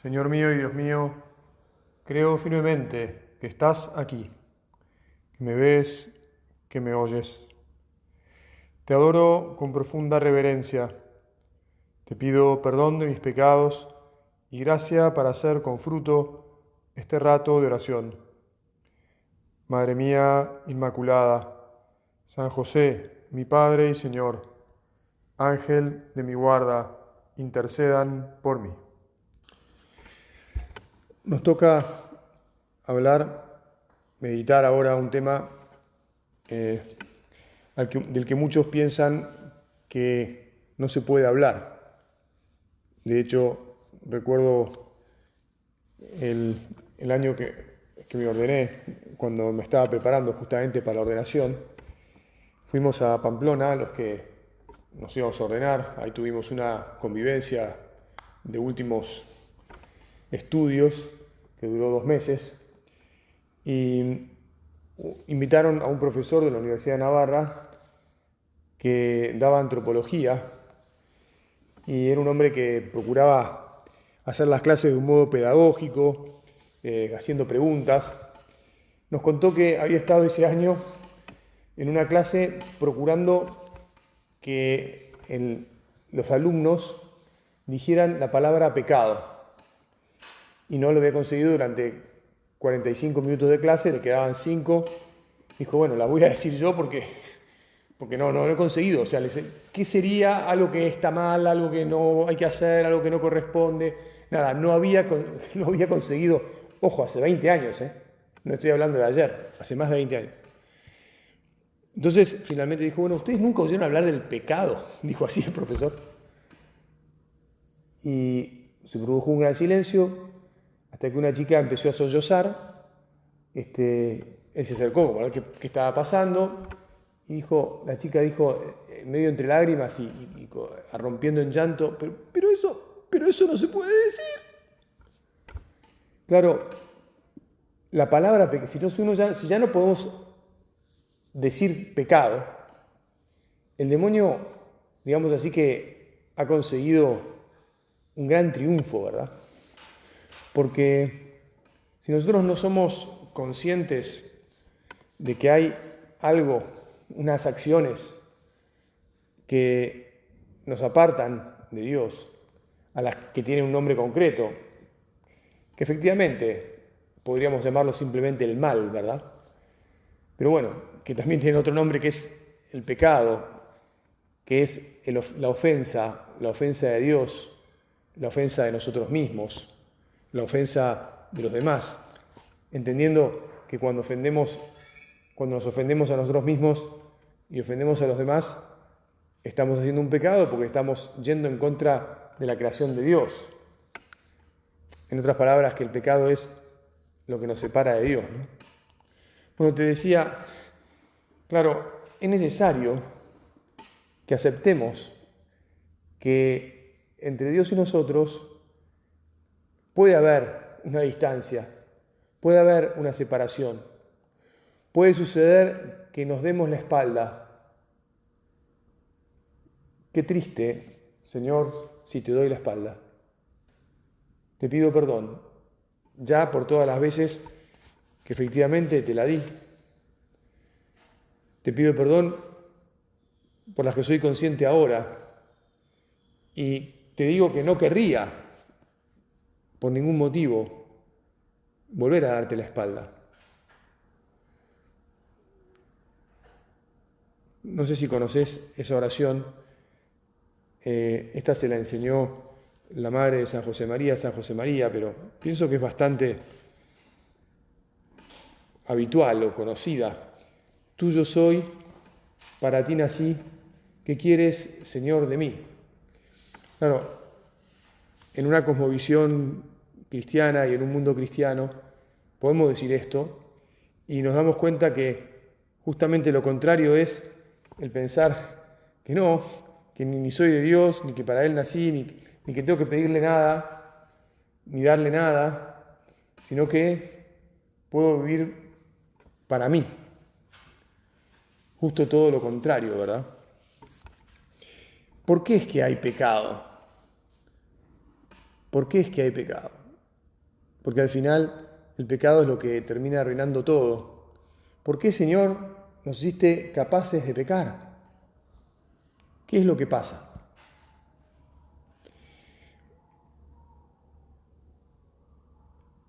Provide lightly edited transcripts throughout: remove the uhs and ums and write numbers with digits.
Señor mío y Dios mío, creo firmemente que estás aquí, que me ves, que me oyes. Te adoro con profunda reverencia. Te pido perdón de mis pecados y gracia para hacer con fruto este rato de oración. Madre mía Inmaculada, San José, mi Padre y Señor, Ángel de mi guarda, intercedan por mí. Nos toca hablar, meditar ahora un tema eh, del que muchos piensan que no se puede hablar. De hecho, recuerdo el año que me ordené, cuando me estaba preparando justamente para la ordenación, fuimos a Pamplona, los que nos íbamos a ordenar, ahí tuvimos una convivencia de últimos estudios que duró 2 meses, y invitaron a un profesor de la Universidad de Navarra que daba antropología, y era un hombre que procuraba hacer las clases de un modo pedagógico, haciendo preguntas. Nos contó que había estado ese año en una clase procurando que los alumnos dijeran la palabra pecado, y no lo había conseguido durante 45 minutos de clase, le quedaban 5. Dijo, bueno, la voy a decir yo porque no lo he conseguido. O sea, ¿qué sería algo que está mal, algo que no hay que hacer, algo que no corresponde? Nada, no había conseguido. Ojo, hace 20 años, no estoy hablando de ayer, hace más de 20 años. Entonces, finalmente dijo, bueno, ¿ustedes nunca oyeron hablar del pecado? Dijo así el profesor. Y se produjo un gran silencio, hasta que una chica empezó a sollozar. Él se acercó para ver qué estaba pasando, y la chica dijo, medio entre lágrimas y rompiendo en llanto, pero eso no se puede decir. Claro, la palabra, si ya no podemos decir pecado, el demonio, digamos así, que ha conseguido un gran triunfo, ¿verdad? Porque si nosotros no somos conscientes de que hay algo, unas acciones que nos apartan de Dios, a las que tienen un nombre concreto, que efectivamente podríamos llamarlo simplemente el mal, ¿verdad? Pero bueno, que también tiene otro nombre, que es el pecado, que es la ofensa de Dios, la ofensa de nosotros mismos, la ofensa de los demás, entendiendo que cuando nos ofendemos a nosotros mismos y ofendemos a los demás, estamos haciendo un pecado porque estamos yendo en contra de la creación de Dios. En otras palabras, que el pecado es lo que nos separa de Dios, ¿no? Bueno, te decía, claro, es necesario que aceptemos que entre Dios y nosotros puede haber una distancia, puede haber una separación, puede suceder que nos demos la espalda. Qué triste, Señor, si te doy la espalda. Te pido perdón, ya por todas las veces que efectivamente te la di. Te pido perdón por las que soy consciente ahora. Y te digo que no querría, por ningún motivo, volver a darte la espalda. No sé si conoces esa oración. Esta se la enseñó la madre de San José María, pero pienso que es bastante habitual o conocida. Tuyo soy, para ti nací, ¿qué quieres, Señor, de mí? Claro, en una cosmovisión cristiana y en un mundo cristiano podemos decir esto, y nos damos cuenta que justamente lo contrario es el pensar que no, que ni soy de Dios, ni que para Él nací, ni que tengo que pedirle nada, ni darle nada, sino que puedo vivir para mí. Justo todo lo contrario, ¿verdad? ¿Por qué es que hay pecado? ¿Por qué es que hay pecado? porque al final el pecado es lo que termina arruinando todo. ¿Por qué, Señor, nos hiciste capaces de pecar? ¿Qué es lo que pasa?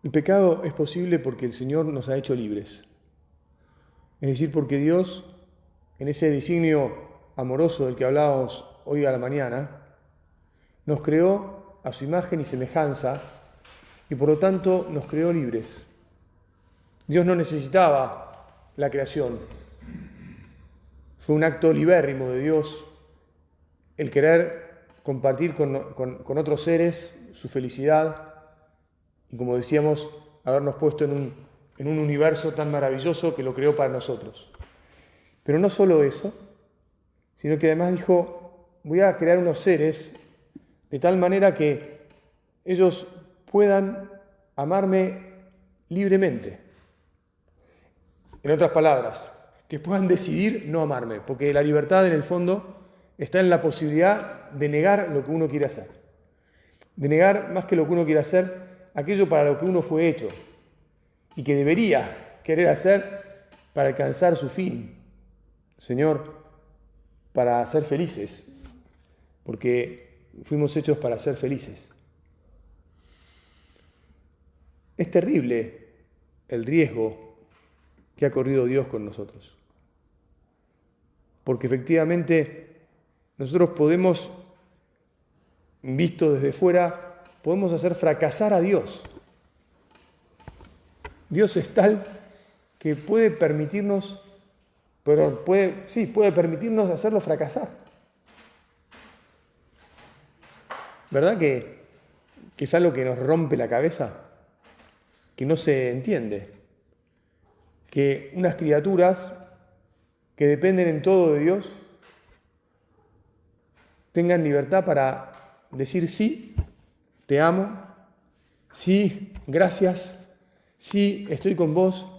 El pecado es posible porque el Señor nos ha hecho libres. Es decir, porque Dios, en ese designio amoroso del que hablábamos hoy a la mañana, nos creó a su imagen y semejanza y por lo tanto nos creó libres. Dios no necesitaba la creación. Fue un acto libérrimo de Dios el querer compartir con otros seres su felicidad y, como decíamos, habernos puesto en un universo tan maravilloso que lo creó para nosotros. Pero no solo eso, sino que además dijo, voy a crear unos seres de tal manera que ellos puedan amarme libremente. En otras palabras, que puedan decidir no amarme, porque la libertad en el fondo está en la posibilidad de negar lo que uno quiere hacer. De negar más que lo que uno quiere hacer, aquello para lo que uno fue hecho y que debería querer hacer para alcanzar su fin. Señor, para ser felices, porque fuimos hechos para ser felices. Es terrible el riesgo que ha corrido Dios con nosotros, porque efectivamente nosotros podemos, visto desde fuera, podemos hacer fracasar a Dios. Dios es tal que puede permitirnos, puede permitirnos hacerlo fracasar. ¿Verdad que es algo que nos rompe la cabeza? Que no se entiende. Que unas criaturas que dependen en todo de Dios tengan libertad para decir sí, te amo, sí, gracias, sí, estoy con vos,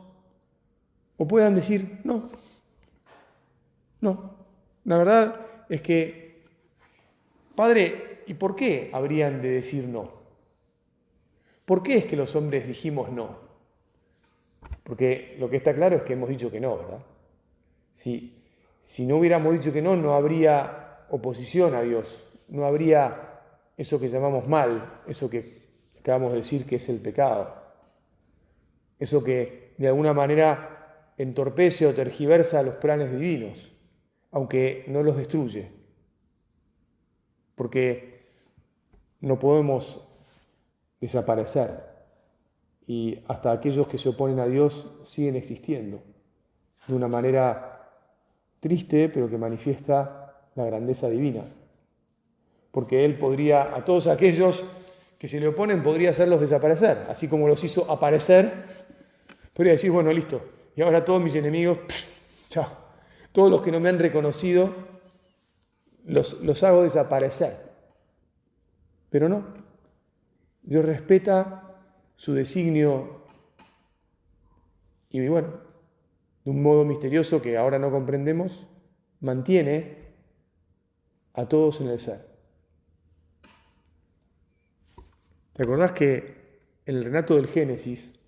o puedan decir no. La verdad es que, Padre, ¿y por qué habrían de decir no? ¿Por qué es que los hombres dijimos no? Porque lo que está claro es que hemos dicho que no, ¿verdad? Si no hubiéramos dicho que no, no habría oposición a Dios, no habría eso que llamamos mal, eso que acabamos de decir que es el pecado, eso que de alguna manera entorpece o tergiversa los planes divinos, aunque no los destruye, porque no podemos desaparecer y hasta aquellos que se oponen a Dios siguen existiendo de una manera triste, pero que manifiesta la grandeza divina. Porque Él podría, a todos aquellos que se le oponen, podría hacerlos desaparecer, así como los hizo aparecer, podría decir, bueno, listo, y ahora todos mis enemigos, chao, todos los que no me han reconocido, los hago desaparecer. Pero no, Dios respeta su designio y bueno, de un modo misterioso que ahora no comprendemos, mantiene a todos en el ser. ¿Te acordás que en el relato del Génesis,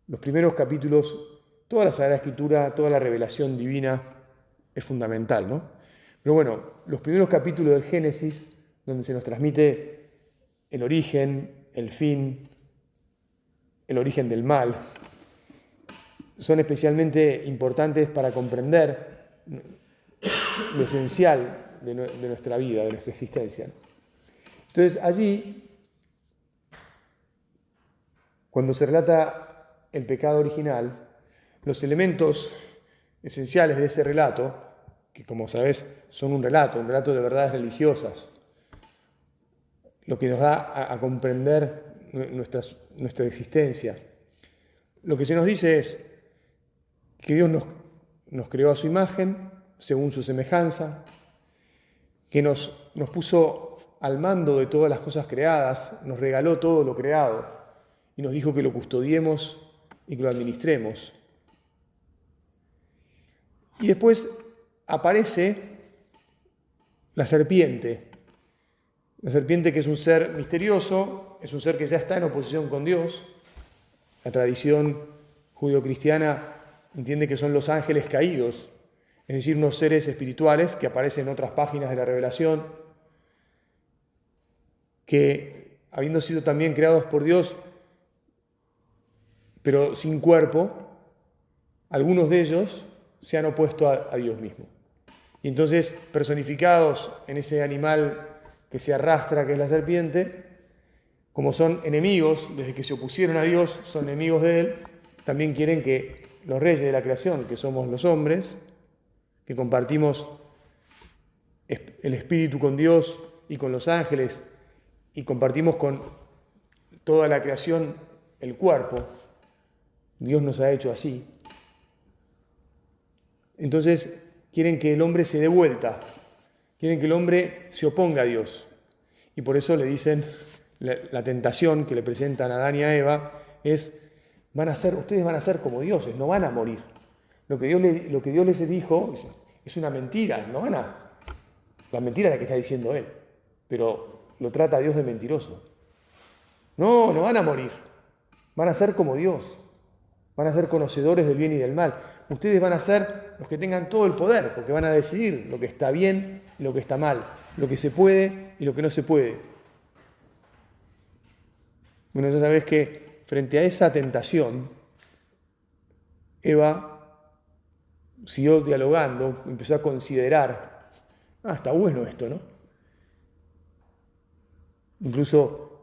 los primeros capítulos, toda la Sagrada Escritura, toda la revelación divina es fundamental, ¿no? Pero bueno, los primeros capítulos del Génesis, donde se nos transmite el origen, el fin, el origen del mal, son especialmente importantes para comprender lo esencial de nuestra vida, de nuestra existencia. Entonces allí, cuando se relata el pecado original, los elementos esenciales de ese relato, que como sabes son un relato de verdades religiosas, lo que nos da a comprender nuestra existencia, lo que se nos dice es que Dios nos creó a su imagen, según su semejanza, que nos puso al mando de todas las cosas creadas, nos regaló todo lo creado y nos dijo que lo custodiemos y que lo administremos. Y después aparece la serpiente que es un ser misterioso, es un ser que ya está en oposición con Dios, La tradición judeocristiana entiende que son los ángeles caídos, es decir, unos seres espirituales que aparecen en otras páginas de la revelación, que habiendo sido también creados por Dios, pero sin cuerpo, algunos de ellos se han opuesto a Dios mismo. Y entonces, personificados en ese animal que se arrastra, que es la serpiente, como son enemigos, desde que se opusieron a Dios, son enemigos de Él, también quieren que los reyes de la creación, que somos los hombres, que compartimos el espíritu con Dios y con los ángeles, y compartimos con toda la creación el cuerpo, Dios nos ha hecho así. Entonces quieren que el hombre se dé vuelta, quieren que el hombre se oponga a Dios. Y por eso le dicen, la tentación que le presentan a Adán y a Eva es, ustedes van a ser como dioses, no van a morir. Lo que Dios les dijo es una mentira, la mentira es la que está diciendo Él, pero lo trata a Dios de mentiroso. No van a morir, van a ser como Dios. Van a ser conocedores del bien y del mal. Ustedes van a ser los que tengan todo el poder, porque van a decidir lo que está bien y lo que está mal, lo que se puede y lo que no se puede. Bueno, ya sabés que frente a esa tentación, Eva siguió dialogando, empezó a considerar, está bueno esto, ¿no? Incluso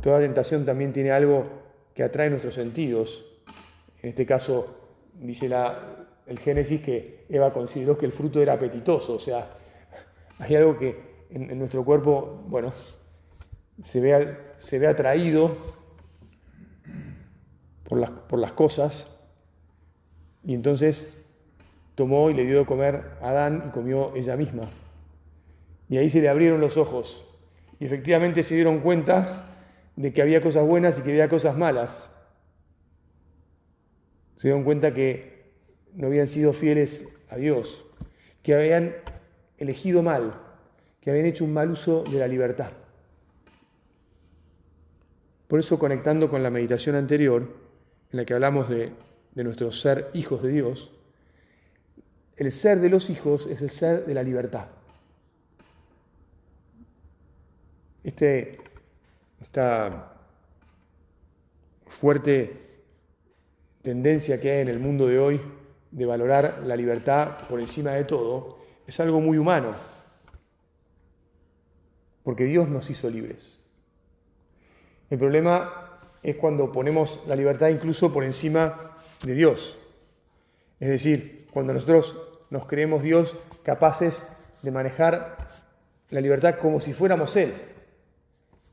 toda tentación también tiene algo que atrae nuestros sentidos. En este caso, dice el Génesis que Eva consideró que el fruto era apetitoso, o sea, hay algo que en nuestro cuerpo, se ve atraído por las cosas, y entonces tomó y le dio de comer a Adán y comió ella misma. Y ahí se le abrieron los ojos, y efectivamente se dieron cuenta de que había cosas buenas y que había cosas malas. Se dieron cuenta que no habían sido fieles a Dios, que habían elegido mal, que habían hecho un mal uso de la libertad. Por eso, conectando con la meditación anterior, en la que hablamos de nuestro ser hijos de Dios, el ser de los hijos es el ser de la libertad. Esta fuerte tendencia que hay en el mundo de hoy de valorar la libertad por encima de todo es algo muy humano, porque Dios nos hizo libres. El problema es cuando ponemos la libertad incluso por encima de Dios. Es decir, cuando nosotros nos creemos Dios capaces de manejar la libertad como si fuéramos Él.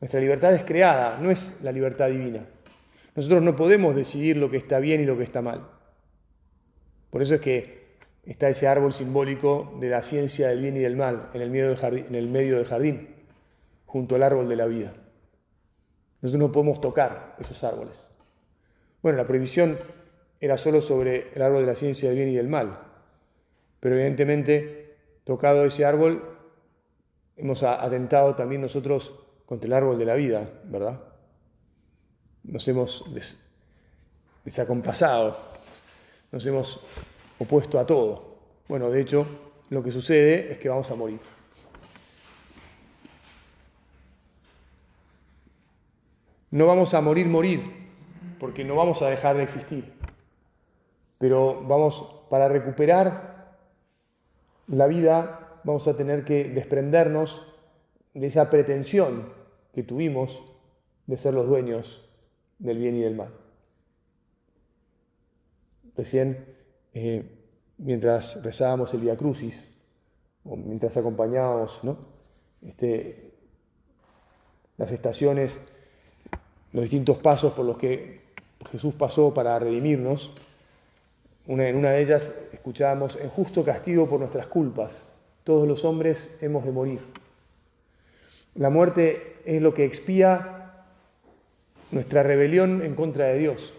Nuestra libertad es creada, no es la libertad divina. Nosotros no podemos decidir lo que está bien y lo que está mal. Por eso es que está ese árbol simbólico de la ciencia del bien y del mal en el medio del jardín, junto al árbol de la vida. Nosotros no podemos tocar esos árboles. Bueno, la prohibición era solo sobre el árbol de la ciencia del bien y del mal, pero evidentemente, tocado ese árbol, hemos atentado también nosotros contra el árbol de la vida, ¿verdad? Nos hemos desacompasado, nos hemos opuesto a todo. Bueno, de hecho, lo que sucede es que vamos a morir. No vamos a morir, porque no vamos a dejar de existir. Pero para recuperar la vida, vamos a tener que desprendernos de esa pretensión que tuvimos de ser los dueños del bien y del mal. Recién, mientras rezábamos el Vía Crucis, o mientras acompañábamos, las estaciones, los distintos pasos por los que Jesús pasó para redimirnos, en una de ellas escuchábamos: en justo castigo por nuestras culpas, todos los hombres hemos de morir. La muerte es lo que expía nuestra rebelión en contra de Dios.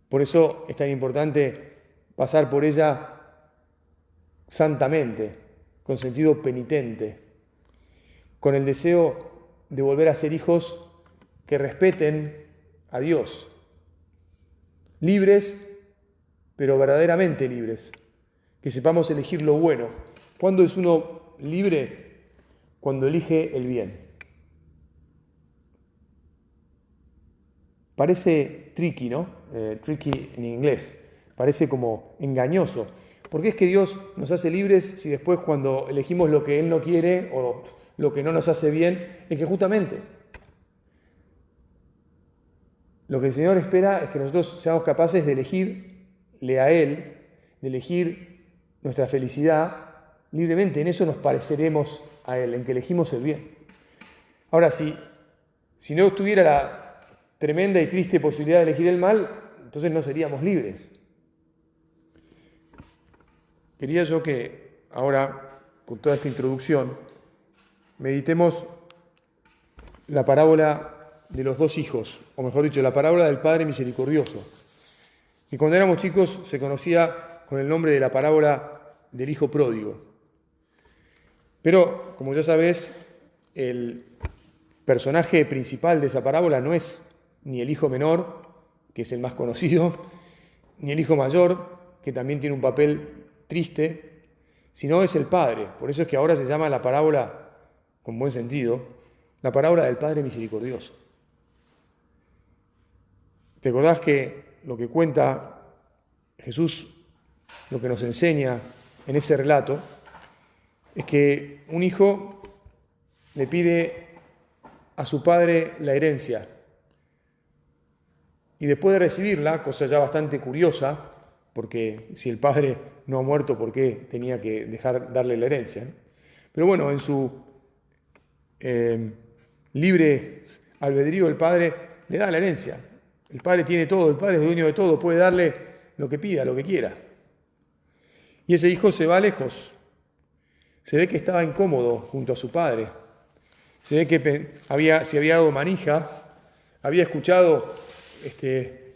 Por eso es tan importante pasar por ella santamente, con sentido penitente, con el deseo de volver a ser hijos que respeten a Dios. Libres, pero verdaderamente libres. Que sepamos elegir lo bueno. ¿Cuándo es uno libre? Cuando elige el bien. Parece tricky, ¿no? Tricky en inglés. Parece como engañoso. ¿Por qué es que Dios nos hace libres si después cuando elegimos lo que Él no quiere o lo que no nos hace bien, es que justamente lo que el Señor espera es que nosotros seamos capaces de elegirle a Él, de elegir nuestra felicidad libremente? En eso nos pareceremos a Él, en que elegimos el bien. Ahora, si no estuviera la tremenda y triste posibilidad de elegir el mal, entonces no seríamos libres. Quería yo que ahora, con toda esta introducción, meditemos la parábola de los dos hijos, o mejor dicho, la parábola del Padre Misericordioso, que cuando éramos chicos se conocía con el nombre de la parábola del Hijo Pródigo. Pero, como ya sabés, el personaje principal de esa parábola no es ni el hijo menor, que es el más conocido, ni el hijo mayor, que también tiene un papel triste, sino es el Padre. Por eso es que ahora se llama la parábola, con buen sentido, la parábola del Padre Misericordioso. ¿Te acordás que lo que cuenta Jesús, lo que nos enseña en ese relato, es que un hijo le pide a su padre la herencia y después de recibirla, cosa ya bastante curiosa, porque si el padre no ha muerto, ¿por qué tenía que darle la herencia? Pero bueno, en su libre albedrío el padre le da la herencia. El padre tiene todo, el padre es dueño de todo, puede darle lo que pida, lo que quiera. Y ese hijo se va lejos. Se ve que estaba incómodo junto a su padre. Se ve que se había dado manija, había escuchado,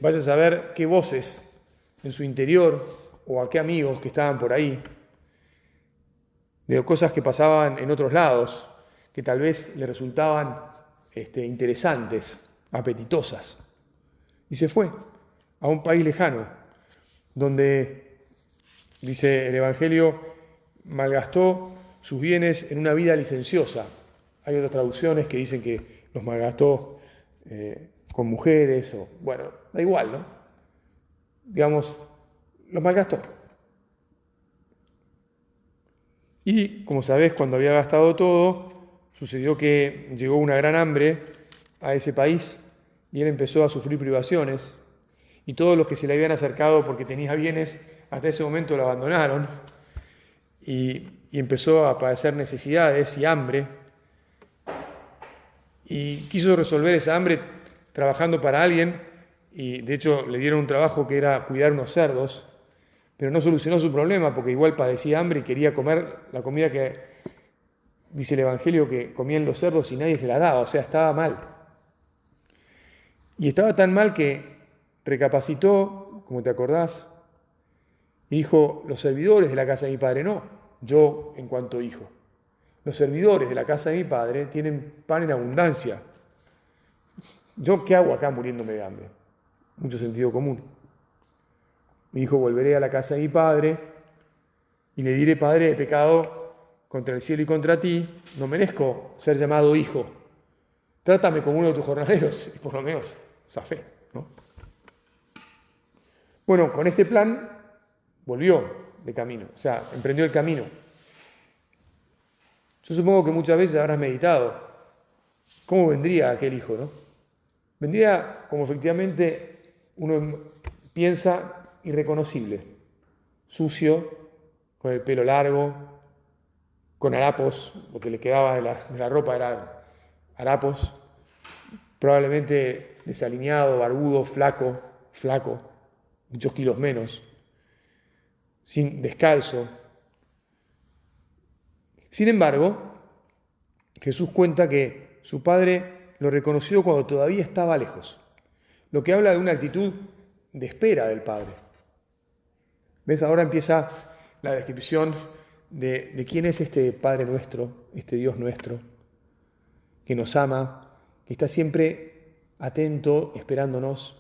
vaya a saber qué voces en su interior o a qué amigos que estaban por ahí, de cosas que pasaban en otros lados, que tal vez le resultaban interesantes, apetitosas. Y se fue a un país lejano, donde, dice el Evangelio, malgastó sus bienes en una vida licenciosa. Hay otras traducciones que dicen que los malgastó con mujeres, o bueno, da igual, ¿no? Digamos, los malgastó. Y, como sabés, cuando había gastado todo, sucedió que llegó una gran hambre a ese país y él empezó a sufrir privaciones. Y todos los que se le habían acercado porque tenía bienes, hasta ese momento lo abandonaron. Y empezó a padecer necesidades y hambre. Y quiso resolver esa hambre trabajando para alguien. Y de hecho le dieron un trabajo que era cuidar unos cerdos. Pero no solucionó su problema porque igual padecía hambre y quería comer la comida que dice el Evangelio que comían los cerdos y nadie se la daba. O sea, estaba mal. Y estaba tan mal que recapacitó, como te acordás, y dijo, los servidores de la casa de mi padre, no, yo en cuanto hijo. Los servidores de la casa de mi padre tienen pan en abundancia. ¿Yo qué hago acá muriéndome de hambre? Mucho sentido común. Mi hijo, volveré a la casa de mi padre y le diré, Padre, he pecado contra el cielo y contra ti, no merezco ser llamado hijo. Trátame como uno de tus jornaleros y por lo menos zafé, ¿no? Bueno, con este plan volvió de camino, o sea, emprendió el camino. Yo supongo que muchas veces habrás meditado cómo vendría aquel hijo, ¿no? Vendría como efectivamente uno piensa irreconocible, sucio, con el pelo largo, con harapos, lo que le quedaba de la ropa era harapos, probablemente desalineado, barbudo, flaco, muchos kilos menos, descalzo. Sin embargo, Jesús cuenta que su padre lo reconoció cuando todavía estaba lejos, lo que habla de una actitud de espera del padre. ¿Ves? Ahora empieza la descripción de quién es este Padre nuestro, este Dios nuestro, que nos ama, que está siempre atento, esperándonos,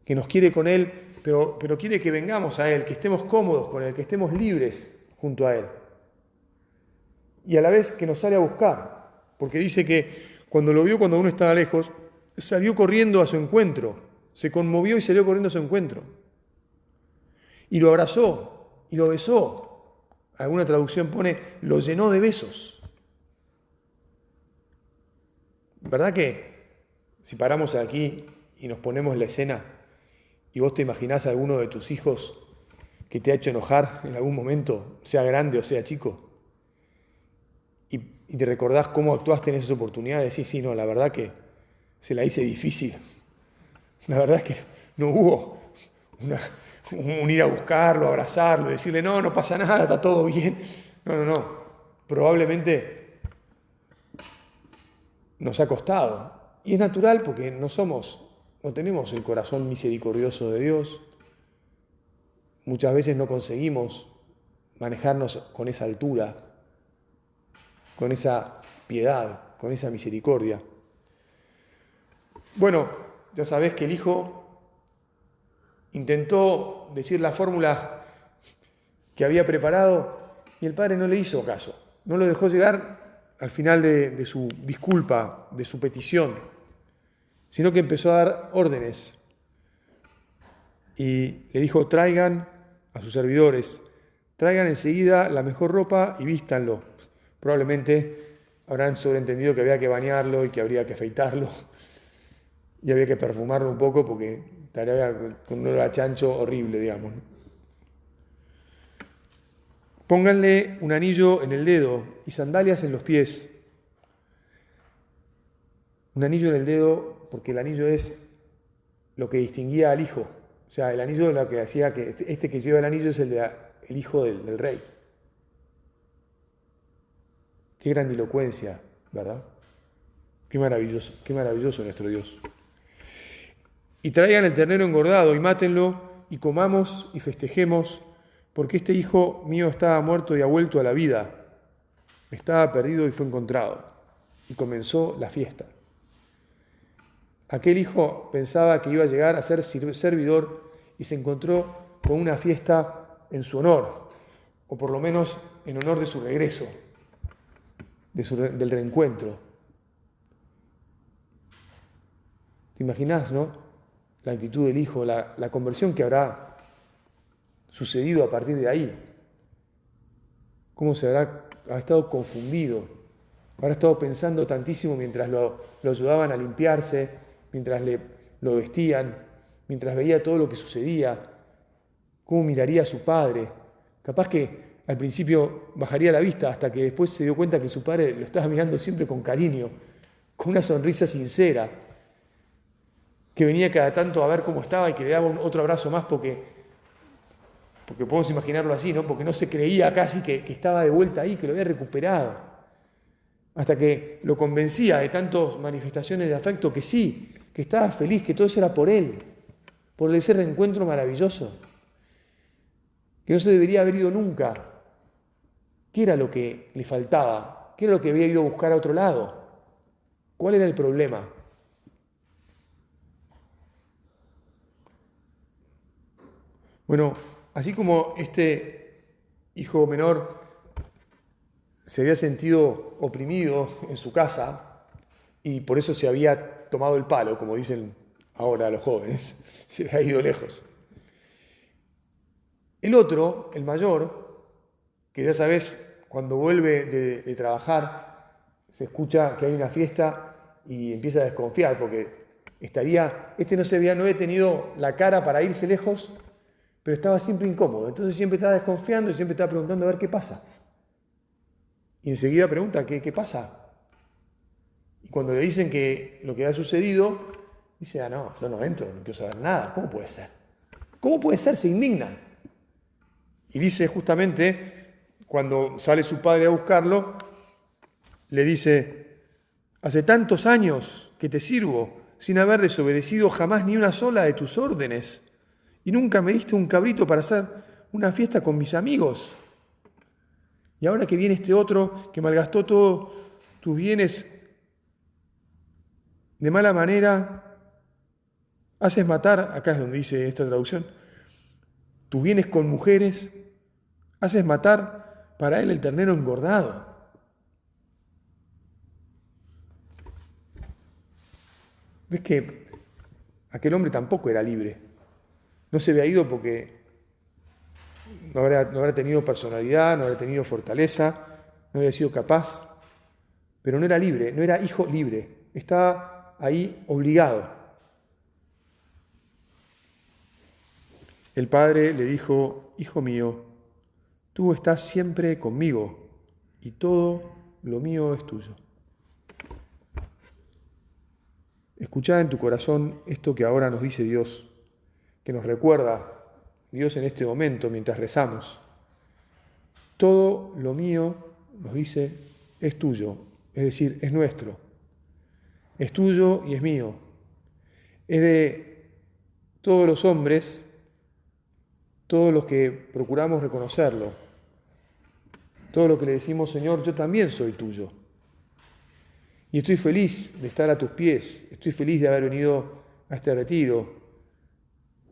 que nos quiere con Él, pero quiere que vengamos a Él, que estemos cómodos con Él, que estemos libres junto a Él. Y a la vez que nos sale a buscar, porque dice que cuando lo vio cuando uno estaba lejos, salió corriendo a su encuentro, se conmovió y salió corriendo a su encuentro. Y lo abrazó y lo besó. Alguna traducción pone, lo llenó de besos. ¿Verdad que si paramos aquí y nos ponemos la escena y vos te imaginás a alguno de tus hijos que te ha hecho enojar en algún momento, sea grande o sea chico, y te recordás cómo actuaste en esas oportunidades, decís, sí, no, la verdad que se la hice difícil. La verdad es que no hubo un ir a buscarlo, abrazarlo, decirle, no, no pasa nada, está todo bien. No. Probablemente nos ha costado. Y es natural porque no tenemos el corazón misericordioso de Dios. Muchas veces no conseguimos manejarnos con esa altura, con esa piedad, con esa misericordia. Bueno, ya sabés que el hijo intentó decir la fórmula que había preparado y el padre no le hizo caso. No lo dejó llegar al final de su disculpa, de su petición, sino que empezó a dar órdenes. Y le dijo, traigan a sus servidores, traigan enseguida la mejor ropa y vístanlo. Probablemente habrán sobreentendido que había que bañarlo y que habría que afeitarlo y había que perfumarlo un poco porque estaría con un olor a chancho horrible, digamos. Pónganle un anillo en el dedo y sandalias en los pies. Un anillo en el dedo porque el anillo es lo que distinguía al hijo. O sea, el anillo lo que hacía que este que lleva el anillo es el hijo del rey. Qué grandilocuencia, ¿verdad? Qué maravilloso nuestro Dios. Y traigan el ternero engordado y mátenlo y comamos y festejemos, porque este hijo mío estaba muerto y ha vuelto a la vida. Estaba perdido y fue encontrado. Y comenzó la fiesta. Aquel hijo pensaba que iba a llegar a ser servidor y se encontró con una fiesta en su honor, o por lo menos en honor de su regreso, del reencuentro. ¿Te imaginás, no? La actitud del hijo, la conversión que habrá sucedido a partir de ahí. Cómo ha estado confundido. Habrá estado pensando tantísimo mientras lo ayudaban a limpiarse, mientras lo vestían, mientras veía todo lo que sucedía. Cómo miraría a su padre. Capaz que al principio bajaría la vista hasta que después se dio cuenta que su padre lo estaba mirando siempre con cariño, con una sonrisa sincera, que venía cada tanto a ver cómo estaba y que le daba otro abrazo más porque podemos imaginarlo así, ¿no? Porque no se creía casi que estaba de vuelta ahí, que lo había recuperado. Hasta que lo convencía de tantas manifestaciones de afecto que sí, que estaba feliz, que todo eso era por él, por ese reencuentro maravilloso, que no se debería haber ido nunca. ¿Qué era lo que le faltaba? ¿Qué era lo que había ido a buscar a otro lado? ¿Cuál era el problema? Bueno, así como este hijo menor se había sentido oprimido en su casa y por eso se había tomado el palo, como dicen ahora los jóvenes, se había ido lejos. El otro, el mayor, que ya sabes, cuando vuelve de trabajar, se escucha que hay una fiesta y empieza a desconfiar porque no había tenido la cara para irse lejos, pero estaba siempre incómodo. Entonces siempre estaba desconfiando y siempre estaba preguntando a ver qué pasa. Y enseguida pregunta, ¿qué pasa? Y cuando le dicen que lo que ha sucedido, dice, no, yo no entro, no quiero saber nada. ¿Cómo puede ser? ¿Cómo puede ser? Se indigna. Y dice justamente, cuando sale su padre a buscarlo, le dice, hace tantos años que te sirvo, sin haber desobedecido jamás ni una sola de tus órdenes, y nunca me diste un cabrito para hacer una fiesta con mis amigos. Y ahora que viene este otro que malgastó todos tus bienes de mala manera, haces matar, acá es donde dice esta traducción, tus bienes con mujeres, haces matar para él el ternero engordado. ¿Ves que aquel hombre tampoco era libre? No se había ido porque no habrá tenido personalidad, no habrá tenido fortaleza, no había sido capaz, pero no era libre, no era hijo libre, estaba ahí obligado. El padre le dijo: hijo mío, tú estás siempre conmigo y todo lo mío es tuyo. Escuchá en tu corazón esto que ahora nos dice Dios, que nos recuerda Dios en este momento mientras rezamos. Todo lo mío, nos dice, es tuyo, es decir, es nuestro. Es tuyo y es mío. Es de todos los hombres, todos los que procuramos reconocerlo, todo lo que le decimos: Señor, yo también soy tuyo. Y estoy feliz de estar a tus pies, estoy feliz de haber venido a este retiro.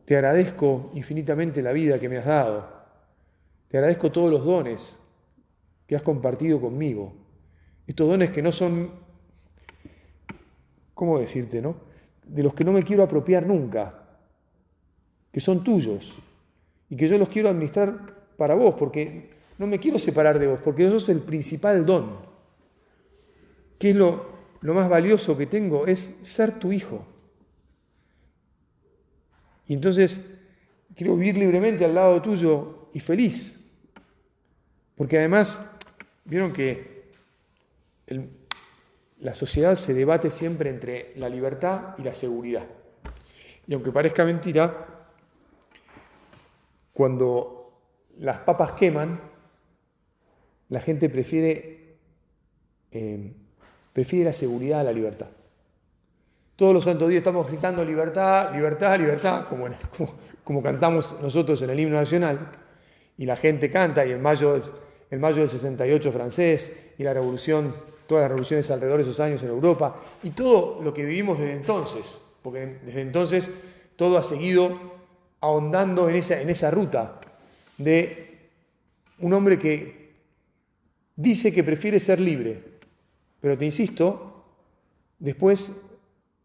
Te agradezco infinitamente la vida que me has dado. Te agradezco todos los dones que has compartido conmigo. Estos dones que no son, ¿cómo decirte, no? De los que no me quiero apropiar nunca, que son tuyos y que yo los quiero administrar para vos, porque no me quiero separar de vos, porque vos sos el principal don. ¿Qué es lo más valioso que tengo? Es ser tu hijo. Y entonces quiero vivir libremente al lado tuyo y feliz. Porque además, vieron que la sociedad se debate siempre entre la libertad y la seguridad. Y aunque parezca mentira, cuando las papas queman, la gente prefiere la seguridad a la libertad. Todos los santos días estamos gritando libertad, libertad, libertad, como cantamos nosotros en el himno nacional, y la gente canta, y el mayo del 68 francés, y la revolución, todas las revoluciones alrededor de esos años en Europa, y todo lo que vivimos desde entonces, porque desde entonces todo ha seguido ahondando en esa ruta de un hombre que dice que prefiere ser libre, pero te insisto, después,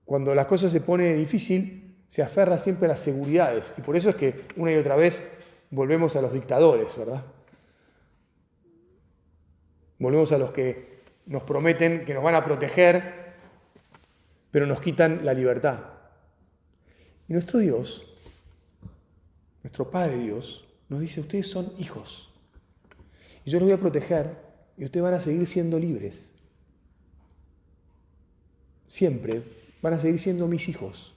cuando las cosas se pone difícil, se aferra siempre a las seguridades. Y por eso es que una y otra vez volvemos a los dictadores, ¿verdad? Volvemos a los que nos prometen que nos van a proteger, pero nos quitan la libertad. Y nuestro Dios, nuestro Padre Dios, nos dice: ustedes son hijos. Y yo los voy a proteger y ustedes van a seguir siendo libres. Siempre van a seguir siendo mis hijos.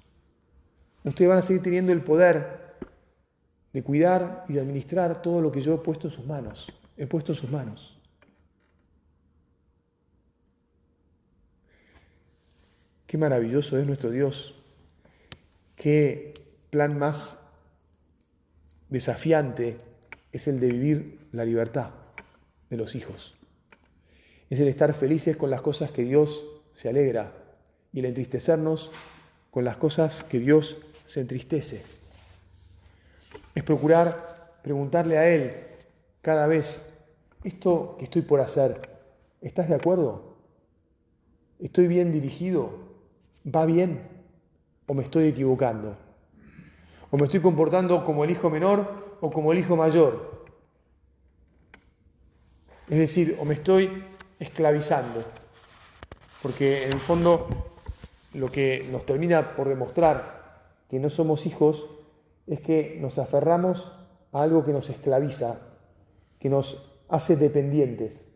Ustedes van a seguir teniendo el poder de cuidar y de administrar todo lo que yo he puesto en sus manos. He puesto en sus manos. Qué maravilloso es nuestro Dios. Qué plan más desafiante es el de vivir la libertad de los hijos. Es el estar felices con las cosas que Dios se alegra y el entristecernos con las cosas que Dios se entristece. Es procurar preguntarle a Él cada vez: esto que estoy por hacer, ¿estás de acuerdo? ¿Estoy bien dirigido? ¿Va bien? ¿O me estoy equivocando? ¿O me estoy comportando como el hijo menor o como el hijo mayor? Es decir, o me estoy esclavizando. Porque en el fondo lo que nos termina por demostrar que no somos hijos es que nos aferramos a algo que nos esclaviza, que nos hace dependientes.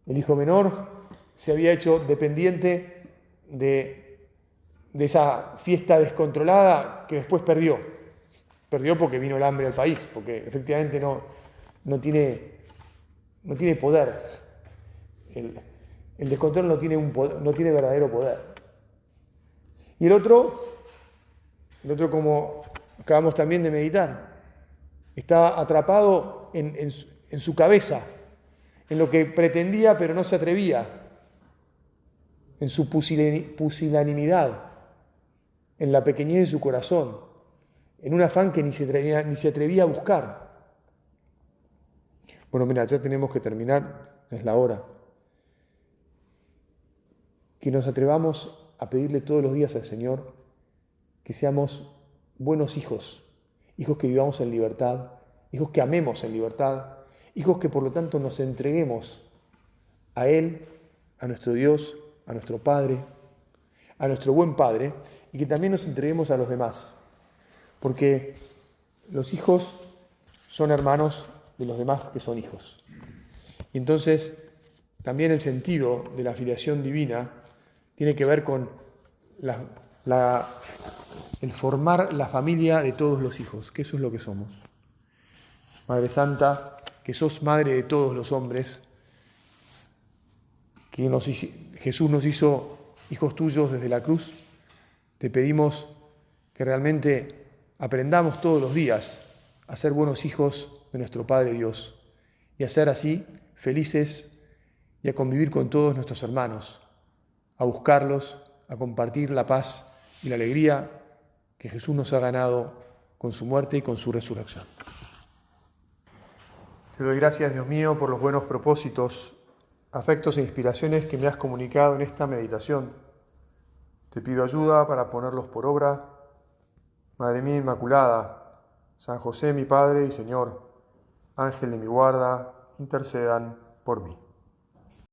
El hijo menor se había hecho dependiente de esa fiesta descontrolada que después perdió. Perdió porque vino el hambre al país, porque efectivamente no tiene poder. El descontrol no tiene verdadero poder. Y el otro, como acabamos también de meditar, estaba atrapado en su cabeza, en lo que pretendía pero no se atrevía, en su pusilanimidad, en la pequeñez de su corazón, en un afán que ni se atrevía a buscar. Bueno, mira, ya tenemos que terminar, es la hora. Que nos atrevamos a pedirle todos los días al Señor que seamos buenos hijos, hijos que vivamos en libertad, hijos que amemos en libertad, hijos que por lo tanto nos entreguemos a Él, a nuestro Dios, a nuestro Padre, a nuestro buen Padre, y que también nos entreguemos a los demás, porque los hijos son hermanos de los demás que son hijos. Y entonces también el sentido de la filiación divina tiene que ver con el formar la familia de todos los hijos, que eso es lo que somos. Madre Santa, que sos madre de todos los hombres, que Jesús nos hizo hijos tuyos desde la cruz, te pedimos que realmente aprendamos todos los días a ser buenos hijos de nuestro Padre Dios y a ser así felices y a convivir con todos nuestros hermanos, a buscarlos, a compartir la paz y la alegría que Jesús nos ha ganado con su muerte y con su resurrección. Te doy gracias, Dios mío, por los buenos propósitos, afectos e inspiraciones que me has comunicado en esta meditación. Te pido ayuda para ponerlos por obra. Madre mía Inmaculada, San José mi Padre y Señor, Ángel de mi guarda, intercedan por mí.